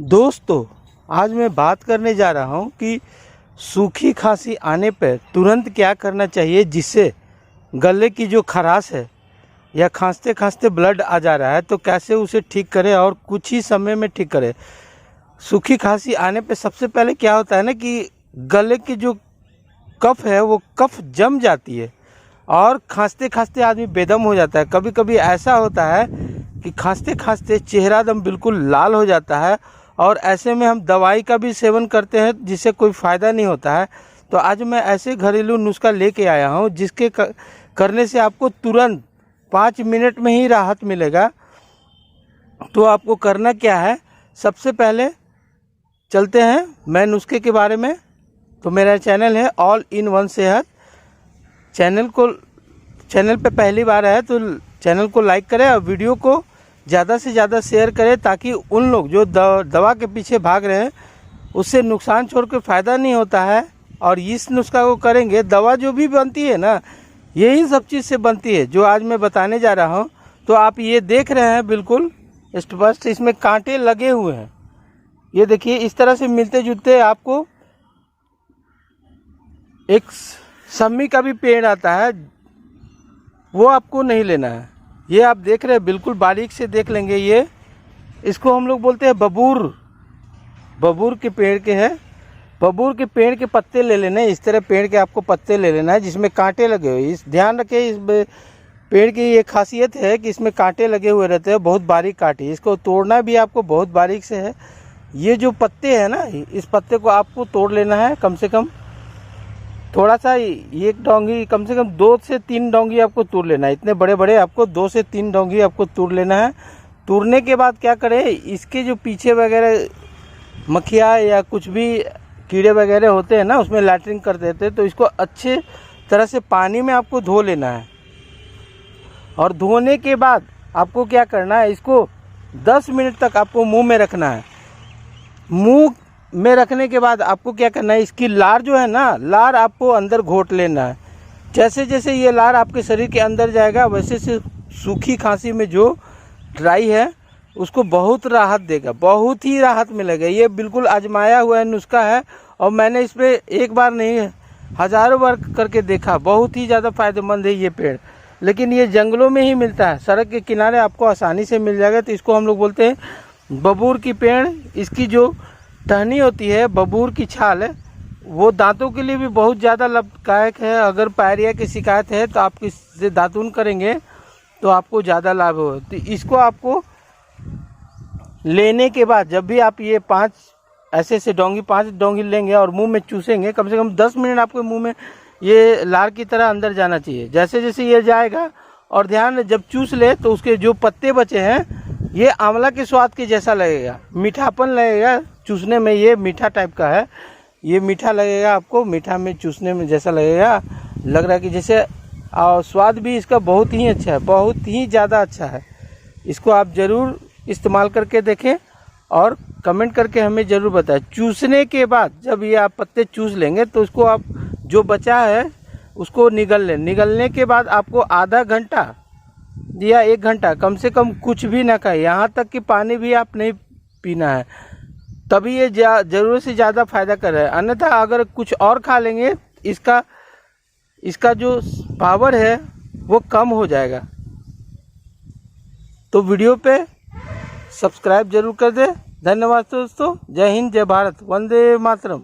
दोस्तों, आज मैं बात करने जा रहा हूं कि सूखी खांसी आने पर तुरंत क्या करना चाहिए, जिससे गले की जो खराश है या खांसते खांसते ब्लड आ जा रहा है तो कैसे उसे ठीक करें और कुछ ही समय में ठीक करें। सूखी खांसी आने पर सबसे पहले क्या होता है ना कि गले की जो कफ है वो कफ जम जाती है और खांसते खांसते आदमी बेदम हो जाता है। कभी कभी ऐसा होता है कि खांसते खांसते चेहरा दम बिल्कुल लाल हो जाता है और ऐसे में हम दवाई का भी सेवन करते हैं जिससे कोई फ़ायदा नहीं होता है। तो आज मैं ऐसे घरेलू नुस्खा लेके आया हूँ जिसके करने से आपको तुरंत 5 मिनट में ही राहत मिलेगा। तो आपको करना क्या है, सबसे पहले चलते हैं मैं नुस्खे के बारे में। तो मेरा चैनल है ऑल इन वन सेहत। चैनल पे पहली बार है तो चैनल को लाइक करें और वीडियो को ज़्यादा से ज़्यादा शेयर करें, ताकि उन लोग जो दवा के पीछे भाग रहे हैं उससे नुकसान छोड़ के फ़ायदा नहीं होता है। और इस नुस्खा को करेंगे, दवा जो भी बनती है ना यही सब चीज़ से बनती है जो आज मैं बताने जा रहा हूँ। तो आप ये देख रहे हैं बिल्कुल स्पष्ट, इसमें कांटे लगे हुए हैं। ये देखिए, इस तरह से मिलते जुलते आपको एक सम्मी का भी पेड़ आता है, वो आपको नहीं लेना है। ये आप देख रहे हैं, बिल्कुल बारीक से देख लेंगे। ये इसको हम लोग बोलते हैं बबूर के पेड़ के है। बबूर के पेड़ के पत्ते ले लेना है। इस तरह पेड़ के आपको पत्ते ले लेना है जिसमें कांटे लगे हुए। इस ध्यान रखें, इस पेड़ की ये खासियत है कि इसमें कांटे लगे हुए रहते हैं, बहुत बारीक कांटे। इसको तोड़ना भी आपको बहुत बारीक से है। ये जो पत्ते हैं ना, इस पत्ते को आपको तोड़ लेना है। कम से कम थोड़ा सा, एक डोंगी कम से कम 2 से 3 डोंगी आपको तोड़ लेना है। इतने बड़े बड़े आपको 2 से 3 डोंगी आपको तोड़ लेना है। तोड़ने के बाद क्या करें, इसके जो पीछे वगैरह मक्खियाँ या कुछ भी कीड़े वगैरह होते हैं ना, उसमें लैट्रिन कर देते हैं। तो इसको अच्छे तरह से पानी में आपको धो लेना है। और धोने के बाद आपको क्या करना है, इसको 10 मिनट तक आपको मुंह में रखना है। मुंह में रखने के बाद आपको क्या करना है, इसकी लार जो है ना, लार आपको अंदर घोट लेना है। जैसे जैसे ये लार आपके शरीर के अंदर जाएगा वैसे से सूखी खांसी में जो ड्राई है उसको बहुत राहत देगा, बहुत ही राहत मिलेगा। ये बिल्कुल आजमाया हुआ नुस्खा है और मैंने इस पर एक बार नहीं हज़ारों बार करके देखा। बहुत ही ज़्यादा फायदेमंद है ये पेड़। लेकिन ये जंगलों में ही मिलता है, सड़क के किनारे आपको आसानी से मिल जाएगा। तो इसको हम लोग बोलते हैं बबूर की पेड़। इसकी जो टहनी होती है, बबूर की छाल है, वो दांतों के लिए भी बहुत ज़्यादा लाभदायक है। अगर पायरिया की शिकायत है तो आप इससे दातून करेंगे तो आपको ज़्यादा लाभ हो। तो इसको आपको लेने के बाद जब भी आप ये 5 ऐसे डोंगी 5 डोंगी लेंगे और मुंह में चूसेंगे, कम से कम 10 मिनट आपके मुंह में ये लार की तरह अंदर जाना चाहिए। जैसे जैसे ये जाएगा, और ध्यान, जब चूस ले तो उसके जो पत्ते बचे हैं ये आंवला के स्वाद के जैसा लगेगा, मीठापन लगेगा चूसने में। ये मीठा टाइप का है, ये मीठा लगेगा आपको, मीठा में चूसने में जैसा लगेगा, लग रहा है कि जैसे। और स्वाद भी इसका बहुत ही अच्छा है, बहुत ही ज़्यादा अच्छा है। इसको आप ज़रूर इस्तेमाल करके देखें और कमेंट करके हमें ज़रूर बताएं। चूसने के बाद जब ये आप पत्ते चूस लेंगे तो उसको आप जो बचा है उसको निगल लें। निगलने के बाद आपको आधा घंटा या 1 घंटा कम से कम कुछ भी ना खाए, यहाँ तक कि पानी भी आप नहीं पीना है, तभी ये ज़रूरत से ज़्यादा फायदा कर रहा है। अन्यथा अगर कुछ और खा लेंगे, इसका जो पावर है वो कम हो जाएगा। तो वीडियो पे सब्सक्राइब जरूर कर दें। धन्यवाद दोस्तों। जय हिंद, जय भारत, वंदे मातरम।